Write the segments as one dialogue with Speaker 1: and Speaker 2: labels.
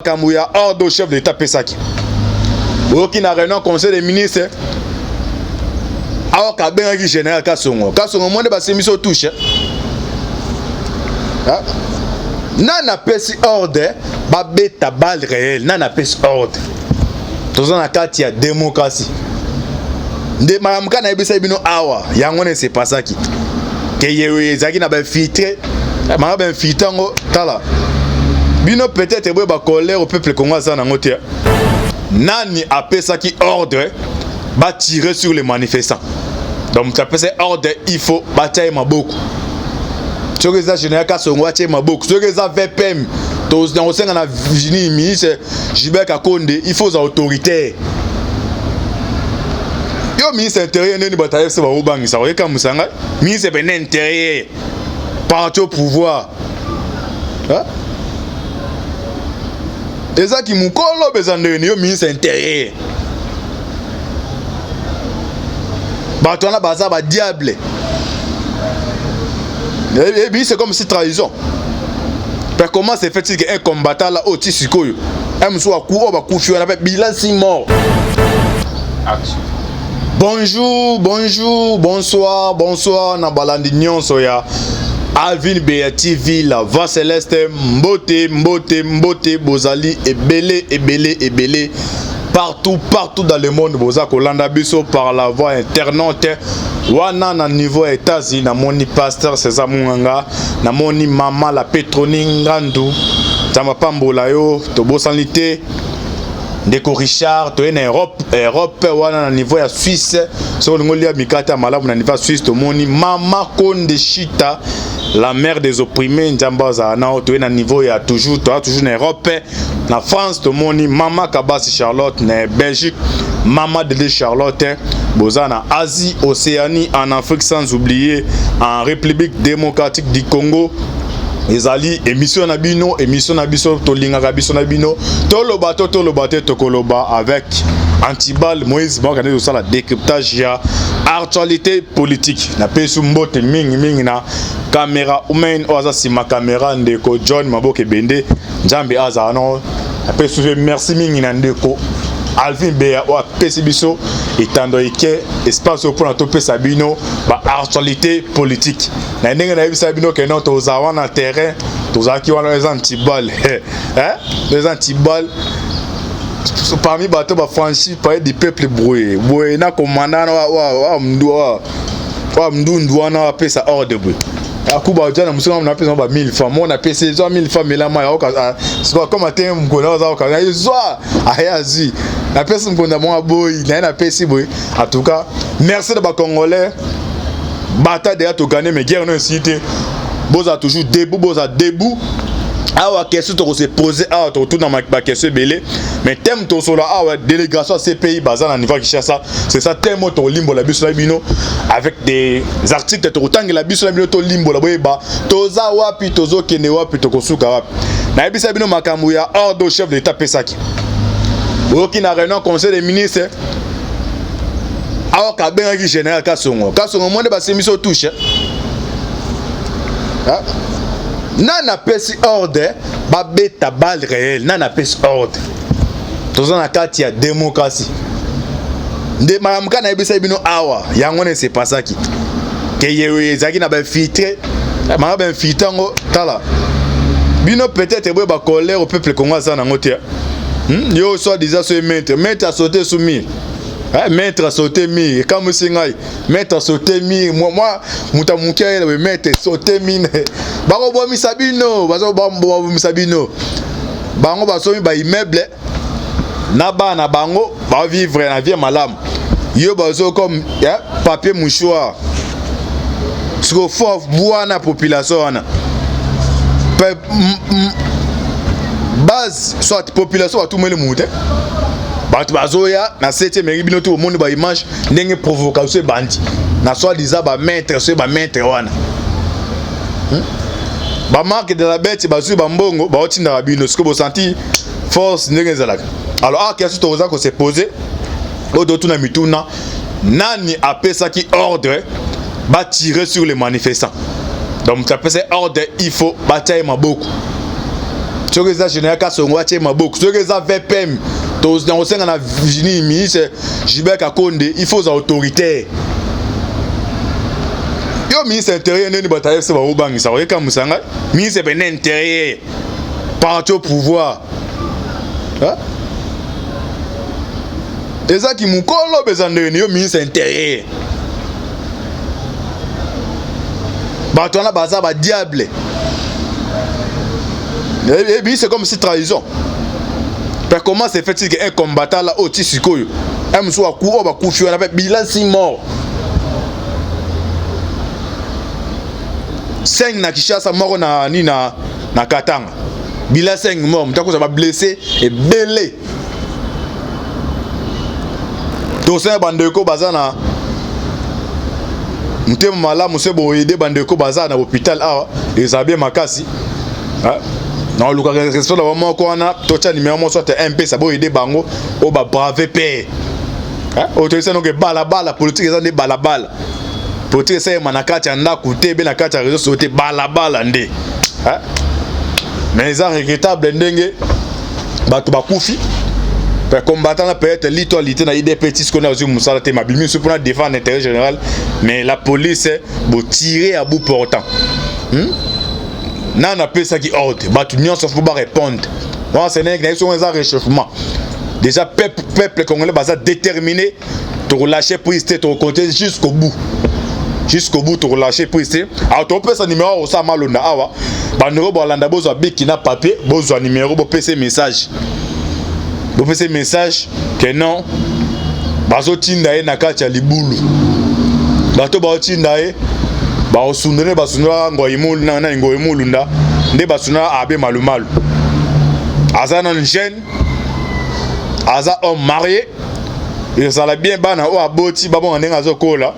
Speaker 1: Kamouya ordre au chef de l'État Pesaki. Qui n'a réunion conseil des ministres. Alors qu'à bien qui général Kassongo. Kassongo monde ba semi so touche. Nana pesi ordre ba beta balle réel. Nana pesi ordre. Tous en akati ya démocratie. De maramka na ebisa bino awa. Yangone c'est pas ça qui. Que yewe zaki na ba filtré. Ma ba filtrango tala. Bino peut-être ba colère au peuple congolais ça na ngote. Nani appelle ça qui ordre va tirer sur les manifestants. Donc tu appelles ça ordre, il faut batailler ma beaucoup. Ce que ça général Kassongo batailler ma beaucoup. Ce que ça VPM tous dans au sein de la Virginie ministre Gilbert Kakonde, il faut aux autorités. Yo ministre intérieur ne batailler c'est ba obangi ça oye comme ça ministre ben intérieur parti au pouvoir. Hein? Et ça qui m'a collé besoin de yo ministre intérieur. Bah toi là baza ba diable. Et puis c'est comme si trahison. Mais comment c'est fait qu'un combattant là au tisikoyo, un soit coup ba coup on avait bilan 6 morts. Action. Bonjour, bonjour, bonsoir, bonsoir na balandignon soya. Alvin Beativille, la voix céleste, mbote, mbote, mbote, bozali, ebele, partout dans le monde, boza kolanda biso par la voix internaute, wana na niveau États-Unis, na moni pasteur César Munganga, na moni mama la Petroni Ngandu, tama pambola yo, to bosanité, Ndeko Richard, to en Europe, wana na niveau ya Suisse, so ngolia mikata malamu na niveau Suisse, to moni mama Konde Chita, la mère des opprimés, Ndjambaza na to en niveau ya toujours en Europe, na France, to moni mama Kabasi Charlotte, na Belgique, mama Dede Charlotte, boza na Asie, Océanie, en Afrique sans oublier en République démocratique du Congo. Ezali émission na bino tolinga biso na bino toloba tokoloba avec Antibal Moïse Morgane de la décryptage ya actualité politique na pesu mbote mingi na caméra humaine oza sima caméra ndeko John Maboke Bende Njambe azano na pesu merci mingi na ndeko Alvin Bea wa pesi biso etando ike espace pour na topé sabino ba actualité politique na ndenge na yebisa bino ke non to zawa na terrain to zaki wana les antibal les antibal parmi bateau ba franchi par des peuples brouillés na commandant wa mdundu wana pesa ordre brouillé akuba jana musonga na pesa ba 1000 francs mon a pesa 1000 francs mais la ma c'est comme atteint mkona za ka zwa ayazi la pesa mkonda mo boy na pesa boy en tout cas merci de ba congolais bataille de to gagner mais guerre non cité boza toujours debout awa question to se poser awa to tout dans ma question belé mais thème to solo awa délégation CPI bazana niveau Kinshasa c'est ça thème to limbo la biso la bino avec des articles to tang la biso la bino to limbo la boyeba toza wapi tozo kene wapi to kosuka wapi na ebisa bino makambu ya ordre au chef de l'État Pesaki qui n'a réunion conseil des ministres alors qu'à bien qui général Kassongo monde ba semi so touche. Nana pesi ordre ba beta balle réel. Nana pesi ordre. Tous en akati ya démocratie. De maramka na ebisa bino awa. Yangone c'est pas ça qui. Que yewe zaki na ba filtré. Ma ba filtrango tala. Bino peut-être ba colère au peuple congolais ça na ngote. Yo soit déjà ce maître a sauté sous mille. Maître a sauté mille. Comme singai, maître a sauté mille. Moi, mutamukia le maître sauté mille. Bango bo misabino, bango misabino. Bango ba somi ba immeuble. Na bango ba vivre na vie malam. Yo bazo comme papier mouchoir. Siko fort bois na population wana. Base soit population tout le monde. Batu bazoya na 7e mairie bino tout le monde ba image ndenge provocation bandi. Na soit disant ba maître wana. Ba marque de la bête ba su ba mbongo ba otinda ba bino siko bo senti force ndenge zalaka. Alors question to oza ko se poser o do tuna mituna nani apesa ki ordre ba tirer sur les manifestants. Donc tu appelles ça ordre il faut batailler ma beaucoup. Ce que ça général Kasongo atie maboko. Ce que ça VPM. Tous dans au na Virginie ministre Gilbert Kakonde, il faut des autoritaires. Yo ministre intérieur neni bataille c'est ba obangi ça oyeka musanga. Ministre ben intérieur. Parti au pouvoir. Hein? Et ça qui mukolo bezande yo ministre intérieur. Bato na baza ba diable. Et bien c'est comme si trahison. Mais comment c'est fait-il qu'un combattant là au Tisikoyo, un soit coup au bakufi on avait bilan 6 morts. 5 na Kishasa mort na ni na Katanga. Bilan 5 morts, mtako ça va blessé et belé. Donc c'est bandeko bazana mtema mala monsieur boyede bandeko bazana à l'hôpital awa les abé makasi. Non, le cas de la vraiment qu'on a, tout ça numéro soit MP, ça va aider bango, au bas brave père. Autorisé donc balabala politique, ils ont des balabala. Politique c'est manakati anda côté, ben nakati a réseau sauter balabala ndé. Mais ils ont regrettable ndenge, bato bakufi. Pour combattre la peut-être l'autorité na idée petit ce qu'on a aussi musala te mabimi sur pour défendre l'intérêt général, mais la police va tirer à bout portant. Non, on appelle ça qui ordre. L'union ne faut pas répondre. C'est un réchauffement. Déjà, peuple congolais va déterminé de relâcher prise, de compter jusqu'au bout. Jusqu'au bout, de relâcher prise. Alors, tu peux ce numéro au Samalona. Bandero Bolanda, besoin de qui n'a papier, besoin de numéro, pour passer message. Pour passer message que non, bazo tindae nakacha libulu. Bato bao tindae. Ba osundere basundra ngoyimulu na ngoyimulu nda nde basundra abe malumalu aza non jeune aza homme marié il sala bien bana o aboti babon ndenga zokola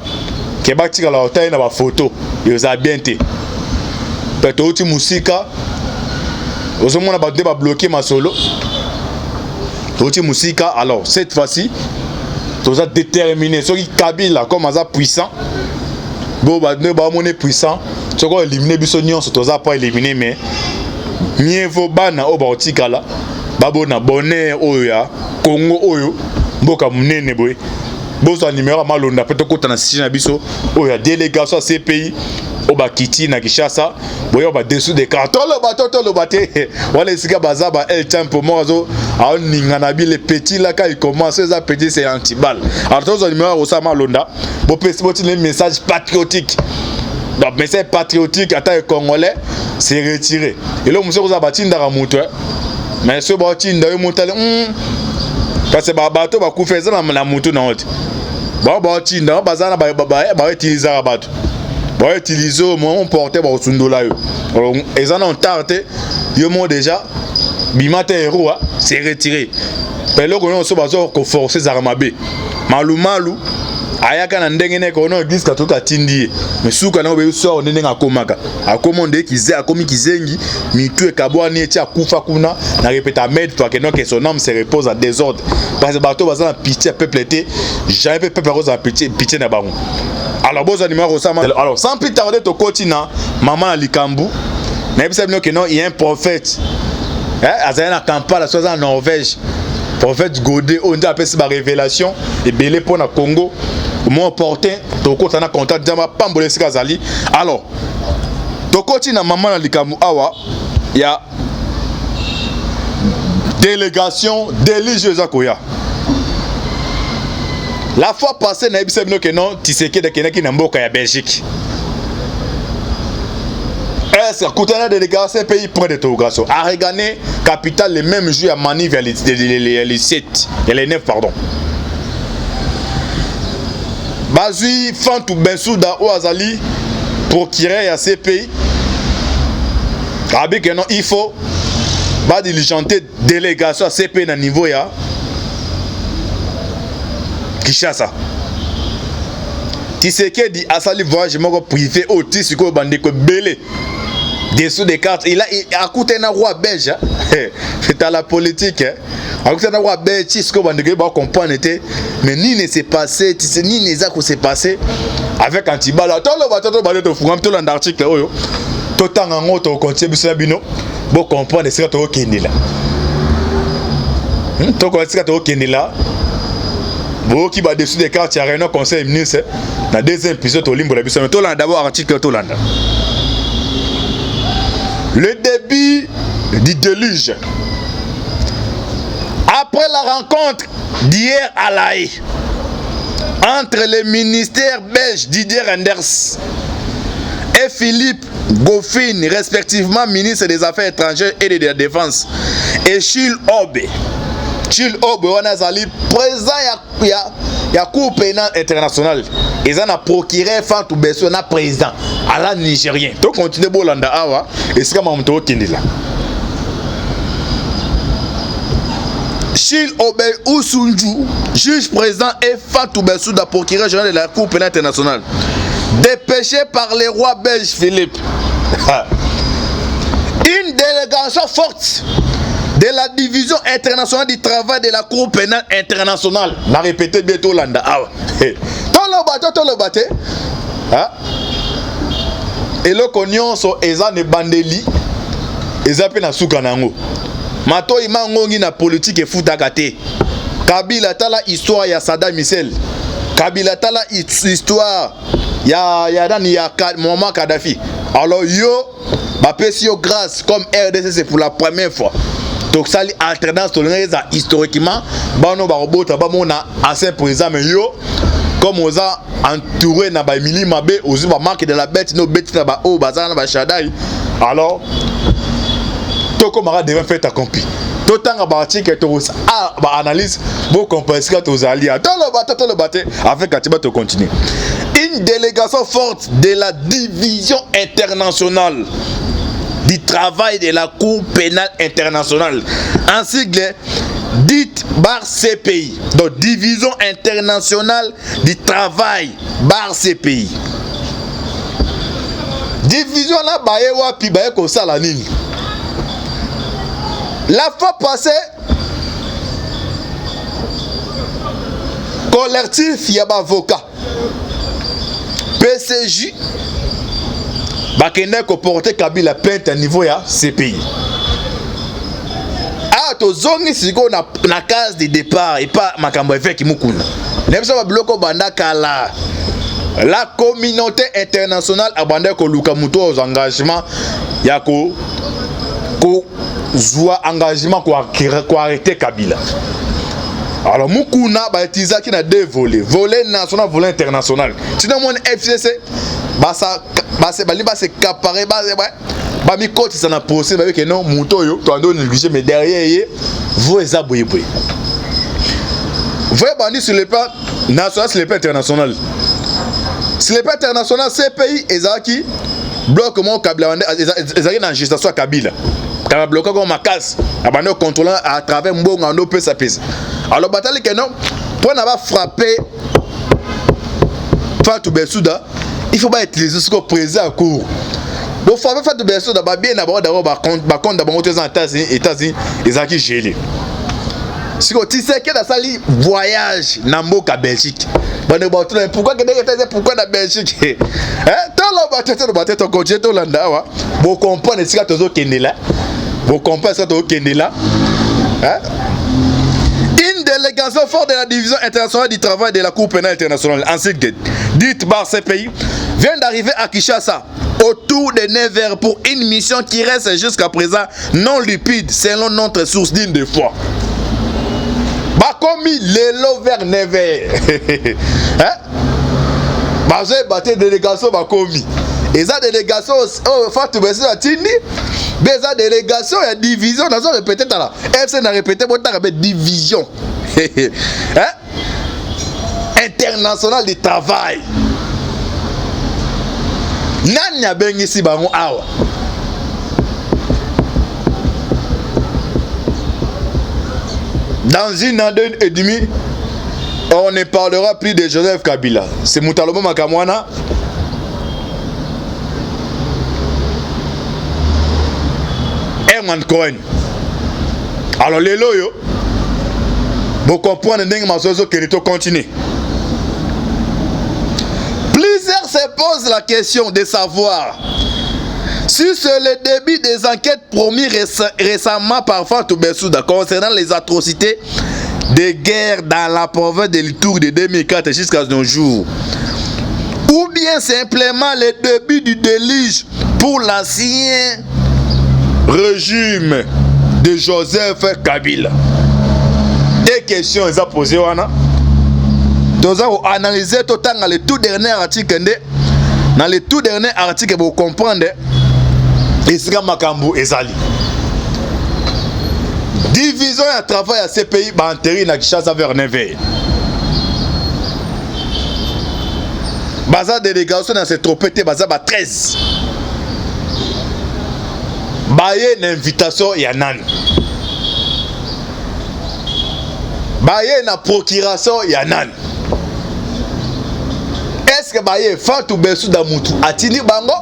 Speaker 1: ke batika la hotel na ba photo il za bien te peto uti musika ozomona ba de ba bloquer ma solo uti musika alors cette fois-ci toza déterminé so ki Kabila comme aza puissant. Bon, bah, nous sommes puissants. Si on élimine Bissonion, c'est pas éliminé, mais mieux vaut bana au Baltique là. Babo na bonheur oya Congo oyo mboka munene boy. Bozo numéro malonda peut-être que na sisi na biso oya délégation à ces pays au bakiti na Kishasa boyo ba dessous des cartons le baté wala sika bazaba el tempo mozo a ninga na bi les petits là quand ils commencent ça petit c'est anti-balle. Alors tozo numéro au malonda bo pesi boti le message patriotique. Donc message patriotique à taille congolais c'est retiré. Et là monsieur za batinda ra muto mais ce batinda yo mutale parce que bato ba ku feza na muto na hot. Ba batinda bazana ba utiliser bato. Ba utiliser au moment porter ba sundola yo. Ils en ont tardé yo mo déjà bimata héros c'est retiré. Pelo ko no so bazo ko forcer armabe. Malumalu ayaka na ndenge ne ko no église katoka tindi mais suka na be so ndenge akomaka akomonde kize akomi kizengi mitu ekabwani eti akufa kuna na répéta maître toi que non que son âme se repose en désordre parce que bato baza na pitié peuple était jamais peuple rose en pitié na bango. Alors bozo numéro ça alors sans plus tarder to continent maman na likambu na bisa bino que non il y a un prophète azana na Kampala soit en Norvège prophète Godé on dit appelle ça révélation et belé pour na Congo mon opportun toko tana contact dama pambole sikazali. Alors tokoti na maman na likamu awa ya délégation religieuse akoya la fois passée na ebisa bino que non Tshisekedi de kenaki na mboka ya Belgique. Est-ce que Koutana délégation pays près de Togasso a regagné capitale le même jour à Mani vers les 7 et les 9 pardon. Bazui Fantou Bensouda ou Azali procurer à ces pays. Avec non il faut pas diligenter délégation à ces pays à niveau ya Kishasa. Tshisekedi asali voyage moko privé au Tisiko bandeko belé. Dessous des cartes, il a coûté un roi belge. C'est à la politique. A coûté un roi belge, Tisiko bandeko ba comprendre était mais ni ne s'est passé, ni ne ça que s'est passé avec Antibala. Tout le bateau ba to fungam to l'article oyo. To tanga ngoto kontie bisabino. Bon comprendre ce que tu as okende là. Tu connais ce que tu as okende là. Bon qui va dessus des cartes, il y a réunion conseil ministre. Dans deuxième épisode au limbo la biso. Mais tout là d'abord article tout là. Le début du déluge. Après la rencontre d'hier à La Haye entre le ministère belge Didier Reynders et Philippe Goffin, respectivement ministre des Affaires étrangères et de la Défense, et Chil Obe. Chil Obe, on a zali président ya Cour pénale internationale. Ils ont procuré Fatou Bessou na président à la Nigérien. Donc continue bolanda awa et c'est comme on là. Chil Obe Ousunju, juge président et Fatou Bessou, procureur général de la Cour pénale internationale, dépêché par le roi belge Philippe. Une délégation forte de la division internationale du travail de la Cour pénale internationale. La répété bientôt Landa. Tout le bateau. Et le cognon sont Ezan et Bandeli. Ezapé na Soukanango. Mato ima ngongi na politique et foutakate. Kabila tala histoire ya Saddam Hussein. Kabila tala histoire ya Muammar Kadhafi. Alors yo bapesi yo grâce comme RDC c'est pour la première fois. Donc ça alternance historiquement bano ba robota ba mona ancien président mais yo comme on a entouré na ba Emily Mabe ozu ba marque de la bête no bête na ba o bazana na ba Shadai. Alors Toko Mara devait faire accompli. D'autant que l'article est analyse, vous comprenez ce que vous allez dire. Dans le bateau, avec Katiba, tu continues. Une délégation forte de la division internationale du travail de la Cour pénale internationale, en sigle dite bar CPI. Donc, division internationale du travail bar CPI. Division là, bayewa pi baye ko sala nini. La fois passée, collectif Yaba Avocat, PCJ, Bakene ko porter Kabila plainte à niveau ya CPI. Ah, to zongi siko na case de départ et pas makambo effet ki mukuna. Nemso ba bloko banda kala. La communauté internationale a bandé ko luka muto aux engagements ya ko zoua engagement ko arrêter Kabila. Alors mukuna ba utilisé qui na deux volets, volet national, volet international. Sinon mon FCC bali se caparer ba mi côté ça na procès ba que non muto yo to ando négliger mais derrière vous eza boye. Vous bandi sur le plan national, sur le plan international. Sur le plan international, ces pays ezaki bloque mon Kabila ezaki na gestation Kabila. Quand bloqué comme ma casse, abandonné contrôlant à travers Mbongo en OP sa pèse. Alors bataille que non, pour n'avoir frappé Fatou Bessouda, il faut pas utiliser ce qu'on présente à court. Pour frapper Fatou Bessouda, bien d'abord compte d'abord aux États-Unis, ils ont qui gelé. Si tu sais que dans ça voyage Namboka Belgique. Pourquoi la Belgique? Ton coach est au Landa. Vous comprenez ce que tu as là. Vous comprenez ce que tu as là. Une délégation forte de la division internationale du travail de la Cour pénale internationale, ainsi que dite par ces pays, vient d'arriver à Kinshasa autour de 9h pour une mission qui reste jusqu'à présent non limpide selon notre source digne de foi. Bakomi lelo vers 9h. J'ai battu délégation Bakomi. Et ça délégation Fatou Bessou a tini. Mais ça délégation il y a division. Nous avons répété là. FC n'a répété bon t'as répété division. International du travail. Nanya bengi si bango awa. Dans une année et demie, on ne parlera plus de Joseph Kabila. C'est Moutalobo Makamwana. Herman Cohen. Alors les loyaux, vous comprenez que continue. Plusieurs se posent la question de savoir Si c'est le début des enquêtes promis récemment par Fatou Bensouda concernant les atrocités de guerre dans la province de l'Itour de 2004 jusqu'à nos jours, ou bien simplement le début du déluge pour l'ancien régime de Joseph Kabila. Des questions ils ont posées. Nous avons analysé tout le temps dans le tout dernier article. Dans le tout dernier article, vous comprenez, Isra Makambu Ezali. Division et travail à ces pays, Banteri na Kishasa vers Neve. Baza délégation dans cette tropété, Baza 13. Baye une invitation ya nani. Baye na procuration ya nani. Est-ce que Baye Fatou Bensouda Moutou atini bango?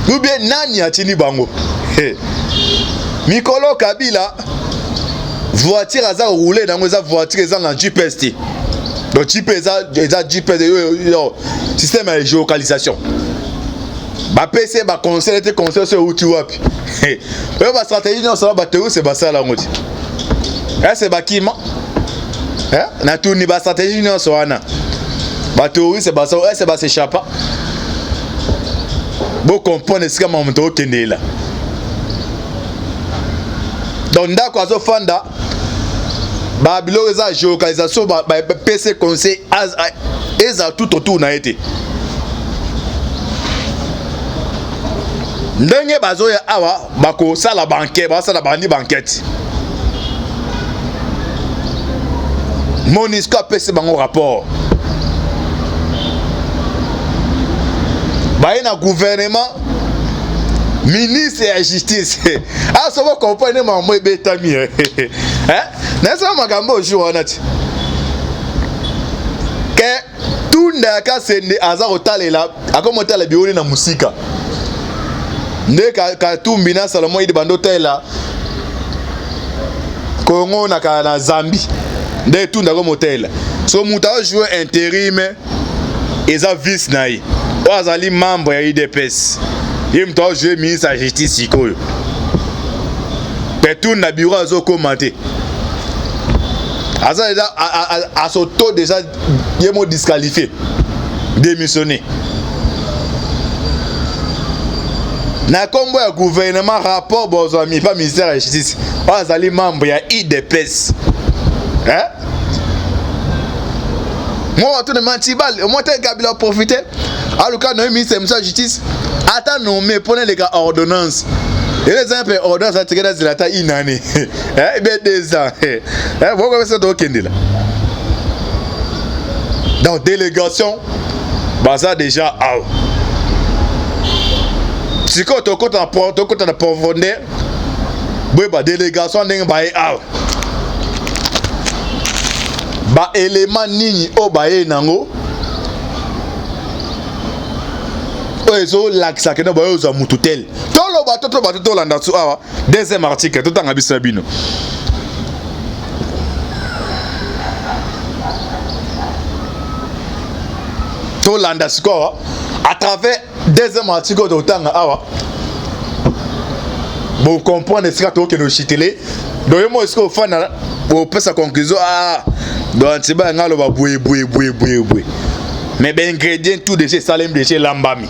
Speaker 1: Ou bien nani atini bango? Mikolo Kabila voiture aza rouler dans les voitures eza na GPS. Donc GPS GPS système de géolocalisation. Ba PC ba conseil sur outil wapi. Ba stratégie non ça ba théorie c'est ba ça la ngoti. C'est ba kima. Na tourni ba stratégie non ça wana. Ba théorie c'est ba ça c'est ba s'échapper. Bon comprendre ce que maman to kende là. Donc ndako azo fanda ba bilo eza géolocalisation ba PC conseil eza tout autour na été. Ndenge bazo ya awa bako sala banquet ba sala bandi banquette. Monisco PC bango rapport. Ba na gouvernement ministre de la justice. Ah, ça va comprendre maman et betami. Hein? N'est-ce pas magambo aujourd'hui onati? Que tout ndaka sende aza otalela, akomota la bioli na musika. Nde ka tumbina Salomon idi bando tela. Congo na Zambie. Nde tout ndako motela. So muta jouer intérim eza vice naï. Azali membre ya IDPS. Il m'a joué ministre de la justice sikoyo. Petou na bureau azo commenter. Asa déjà à son taux déjà yemo disqualifié, démissionné. Na kombo ya gouvernement rapport bozami pas ministère de la justice. Azali membre ya IDPS. Hein? Moi tout ne mantibal, moi t'es Kabila profiter. À l'occasion de ministre de la justice, attends nommé pour les gars ordonnance. Et les exemples ordonnance à tirer dans la taille une année. Eh bien 2 ans. Pourquoi ça doit être là? Donc délégation, bah ça déjà out. Si quand tu comptes en profondeur, bah délégation n'est pas out. Bah élément nini au baye nango. Ozo laksa kena ba ozo mututel. Tolo bato landa su awa. Deuxième article tout en abisabino. To landa su ko à travers deuxième article de tanga awa. Vous comprenez ce que tu as chitélé. Donc moi est-ce que fan au peut sa conclusion donc c'est pas ngalo ba boué. Mais ben ingrédient tout de chez Salem de chez Lambami.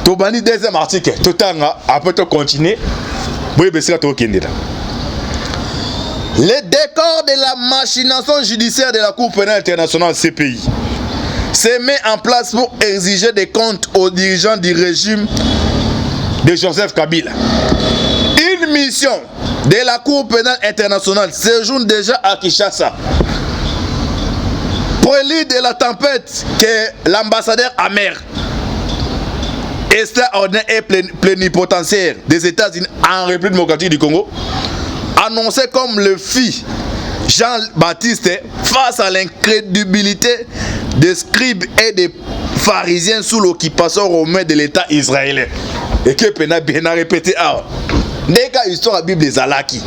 Speaker 1: To bani deuxième article tout tanga après to continuer. Boye besika to kendira. Le décor de la machination judiciaire de la Cour pénale internationale CPI se met en place pour exiger des comptes aux dirigeants du régime de Joseph Kabila. Une mission de la Cour pénale internationale séjourne déjà à Kinshasa. Prélude de la tempête que l'ambassadeur amer, extraordinaire et plénipotentiaire des États-Unis en République démocratique du Congo, annoncé comme le fit Jean-Baptiste face à l'incrédulité des scribes et des pharisiens sous l'occupation romaine de l'État israélien. Et que Pena bien répété, n'est qu'à histoire la Bible des Alaki.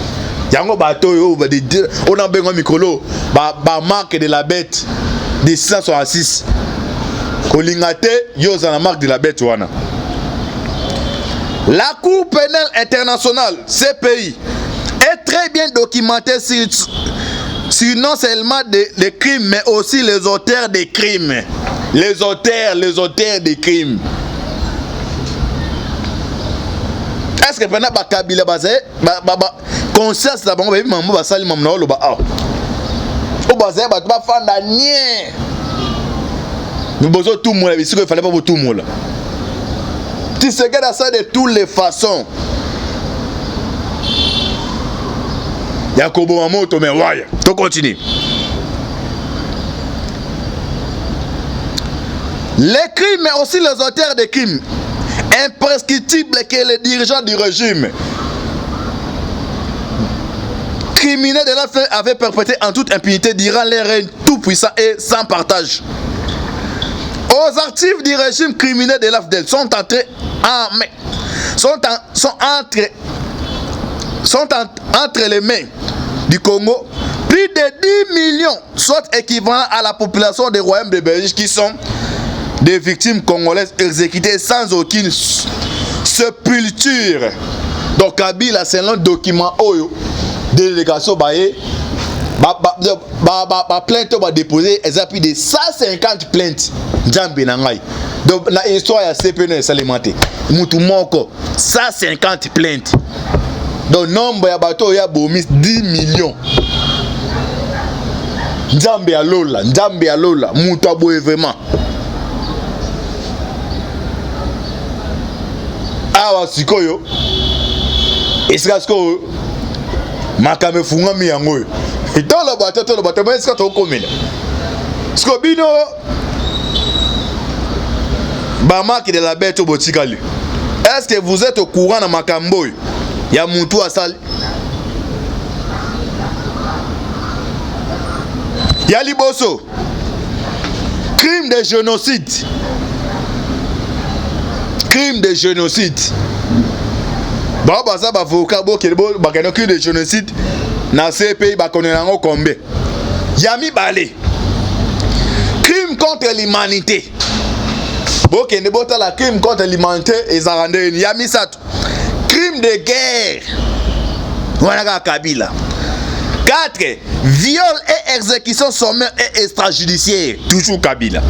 Speaker 1: Yango bateau, on a besoin de micro, marque de la bête. de 666. Kolingate, yo za la marque de la bête wana. La Cour pénale internationale, CPI, est très bien documentée sur non seulement des crimes, mais aussi les auteurs des crimes. Les auteurs des crimes. Est-ce que pendant que Kabila basé, conscience d'abord, on va maman basali maman lo ba ah. Au basé, bah tu vas faire d'année. Nous besoin tout le monde, il fallait pas pour tout le monde. Tu se regardes ça de toutes les façons. Yakobo Mamoto, mais ouais, tu continues. Les crimes, mais aussi les auteurs des crimes, imprescriptibles que les dirigeants du régime criminels de l'affaire avaient perpétré en toute impunité durant les règnes tout puissants et sans partage. Aux actifs du régime criminel de l'AFDEL sont entre les mains du Congo plus de 10 millions, soit équivalent à la population des royaumes de Belgique, qui sont des victimes congolaises exécutées sans aucune sépulture. Donc Kabila, c'est un document oyo délégation baye plainte va déposer, elles ont plus de 150 plaintes. Jambi nangai. Donc la histoire ya CPN s'alimenter. Mutu moko 150 plaintes. Donc nombre ya bateau ya bomis 10 millions. Jambi ya lola, mutu aboye vraiment. Awa sikoyo. Eskasko makame funga mi yango. Et dans le bateau, mais est-ce que tu as commis? Scobino, Bama qui est de la bête au Botikali. Est-ce que vous êtes au courant de Makamboy? Il y a Moutou à Sal. Il y a Liboso. Crime de génocide. Crime de génocide. Bah, ça va vous cabo qui est beau, bah, crime de génocide. Dans ces pays, bah, qu'on est en combien? Yami Balé. Crime contre l'humanité. Bon, qui est beau, la crime contre l'humanité et ça rend Yami Sato. Crime de guerre. Voilà Kabila. 4. Viol et exécution sommaire et extrajudiciaire. Toujours Kabila.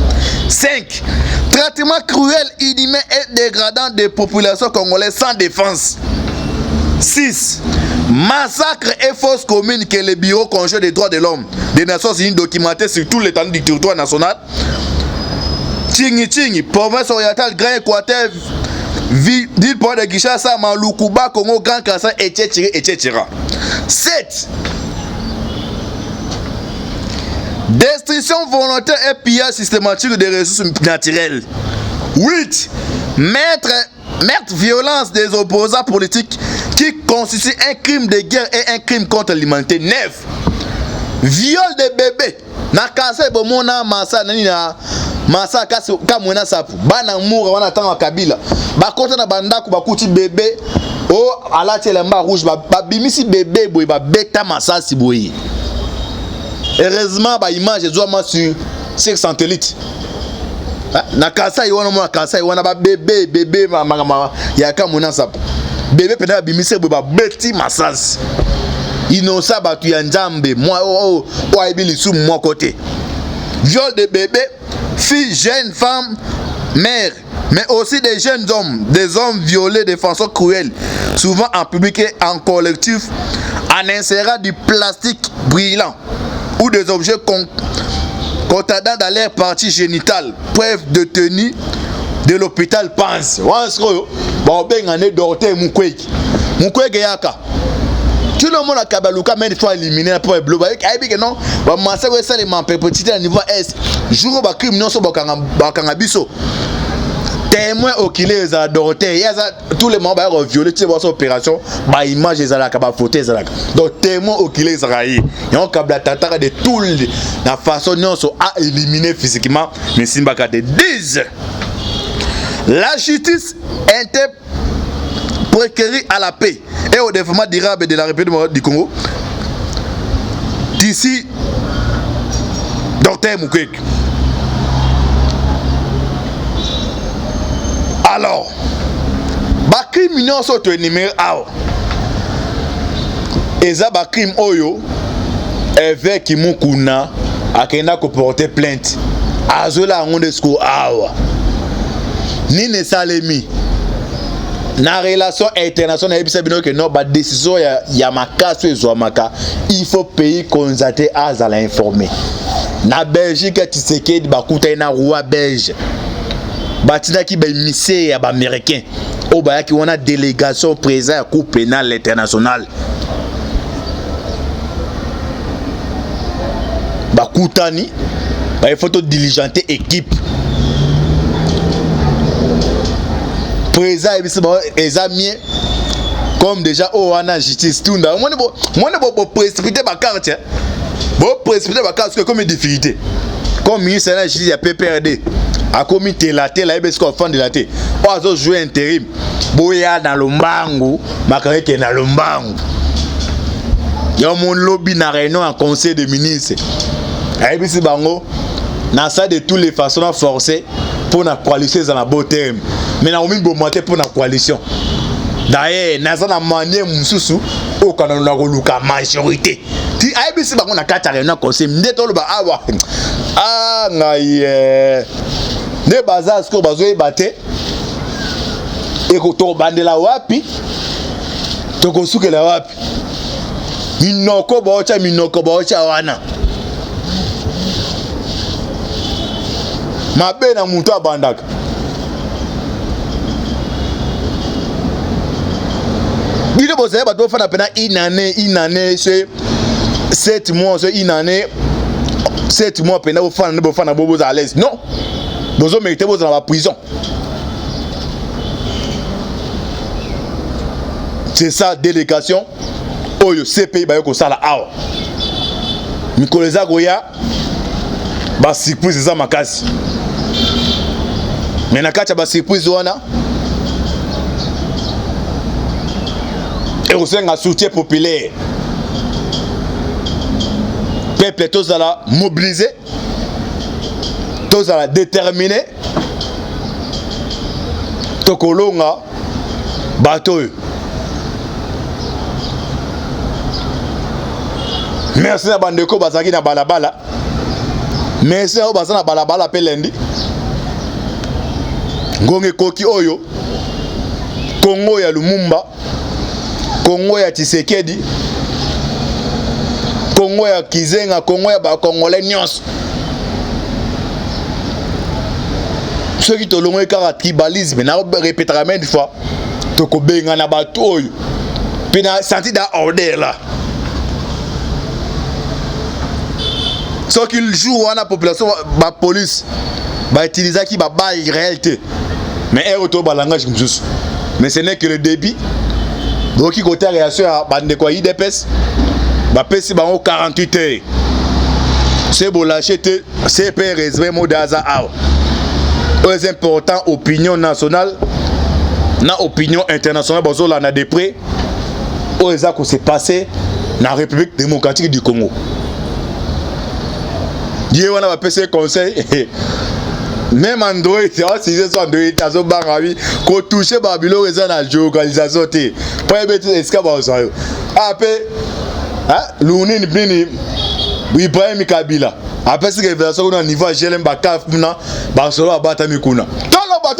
Speaker 1: 5. Traitement cruel, inhumain et dégradant des populations congolaises sans défense. 6. Massacre et fausse commune que le Bureau conjoint des droits de l'homme des Nations Unies documenté sur tout l'étendue du territoire national. Tingi, province orientale, Grand Équateur, ville port de Kinshasa, Malukuba, Congo, Grand Kassai, etc. 7. Destruction volontaire et pillage systématique des ressources naturelles. 8. Meurtre, violence des opposants politiques qui constitue un crime de guerre et un crime contre l'humanité. 9. Viol de bébés. Na kasa bomona masa nani na masa kasi kamwena sapu. Bana mura wana tanga Kabila. Ba kota na bandako bakuti bébé. O alati lamba rouge ba bimisi bébé boy ba beta masa si boy. Heureusement ba image ezwa sur 5 satellites. Na kasa yona mo kasa yona ba bébé mama ya kamwena sapu. Bébé pena bimise ba beti masas. Innocent batu ya njambe moi aibi sous mon côté. Viol de bébé, filles, jeunes femmes, mères, mais aussi des jeunes hommes, des hommes violés de façon cruelle, souvent en public et en collectif, en insérant du plastique brillant ou des objets contendant dans leur partie génitale, preuve de tenue de l'hôpital pense. Bon ben on est dorté Mukwege yaka. Tout le monde a Kabaluka mais il faut éliminer pour le bleu. Que non, va massacrer ça les petit à niveau est. Jour ba crime non so bakanga biso. Témoin oculé les dorté. Tous les membres ont violé cette opération. Ba image les ala kaba photo les ala. Donc témoin oculé les raillé. Et on kabla tatara de tout la façon non so à éliminer physiquement mais Simbaka te disent. La justice préquérir à la paix et au développement durable de la République du Congo d'ici Dr Mukwege. Alors, ba criminels sont énumérés awa. Eza ba crime oyo avec Mukuna akenda ko porter plainte. Azola ngonde sko awa. Ni ne salemi. Na relation internationale ebisa bino que non ba décision ya makaso ezwamaka, il faut pays constater azala informé. Na Belgique Tshisekedi bakuta na roi belge. Batina ki ba émissaire ya ba américain. O ba ki wana délégation présent à Cour pénale internationale. Bakutani ba il faut diligenter équipe. Présent et amis comme déjà au wana justice tout là. Moi ne précipiter ma carte. Bon précipiter ma carte comme une difficulté. Comme ministre de la justice, il y a PPRD. A commis télaté, là, il y a ce de la té. On a joué intérim. Boya dans le mbangu, makare qui est dans le mbangu. Il y a mon lobby dans réunion en conseil des ministres. Et puis c'est bango. Dans ça de toutes les façons forcées pour la coalition dans la beau terme. Mais on a mis monter pour la coalition. D'ailleurs, dans la manière mususu, au Canada la majorité. Ti a bien si bango na kata réunion conseil, m'deto le ba awa. Ah ngai ne bazar sko bazoe bate et ko to bandela wapi to ko sukela wapi minoko bocha wana mabe na mutu abandaka bile bozaye bato fana pena inane c'est 7 mois c'est inane 7 mois pena bofana bobo à l'aise non bozo mérité bozo dans la prison. C'est ça délégation oyo CPI ba yoko sala awa mikoleza goya ba surprise za makasi mais na kacha ba surprise wana et aussi un soutien populaire peuple tous à la mobiliser tous à la déterminer tokolonga bateau. Merci à Bandeko Bazaki na balabala. Merci à Bazana balabala pelendi. Ngonge koki oyo. Congo ya Lumumba. Congo ya Tshisekedi. Congo ya Kizenga, Congo ya ba Congolais nyos. Ceux qui te l'ont écarté tribalisme, na répétera même une fois. Toko benga na bateau oyo. Puis na senti da order là. Ce qu'il joue à la population, la police va utiliser qui va bailler réalité. Mais elle retourne à langage comme ça. Mais ce n'est que le débit. Donc il côté réaction à bande quoi IDPS. Va passer dans 48 heures. C'est pour l'acheter. C'est pour réserver mon daza. C'est important opinion nationale, na opinion internationale. Bonjour là na dépré. Au ça que s'est passé dans la République démocratique du Congo. Dieu on a passé conseil même Android si c'est Android azo barabi ko toucher babilo raison na géolocalisation té pas bête escape ça après luni ni Ibrahim Kabila après ce révélation au niveau GLM bakaf na ba solo abata mikuna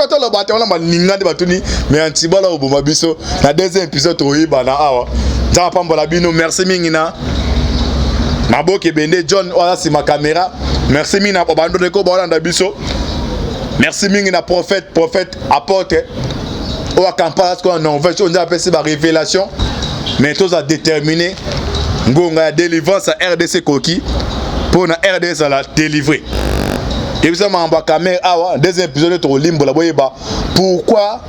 Speaker 1: tolo bato on a ninga de batuni mais antibala oboma biso na deuxième épisode toyiba na awa za pambola bino merci mingina Maboke Bende John voilà c'est ma caméra. Merci mina bando de ko balanda biso. Merci mina prophète apporte au campagne qu'on Norvège on a appelé ça révélation. Mais tous a déterminé ngonga délivrance à RDC Koki pour na RDC la délivrer. Et puis ça m'a envoyé caméra awa deuxième épisode de Limbo la boyeba. Pourquoi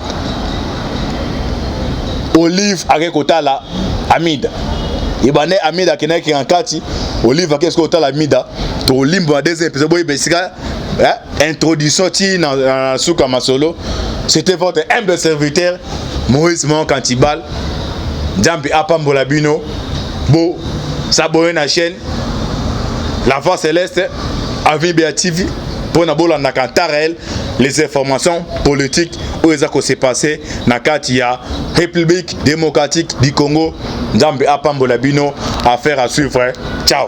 Speaker 1: Olive Agekota la Amida Ibane Amida qui en kati Olive qu'est-ce que la Amida to limbo à deuxième épisode boy besika introduction ti na Souka Masolo. C'était votre humble serviteur Moïse Mon Cantibal Jambi Apambola Bino bo s'abonner à la chaîne La Voix Céleste Avi Beativi pour na bola na kantarel les informations politiques où ça s'est passé na kati ya République démocratique du Congo. Nzambe apambola bino, affaire à suivre. Ciao.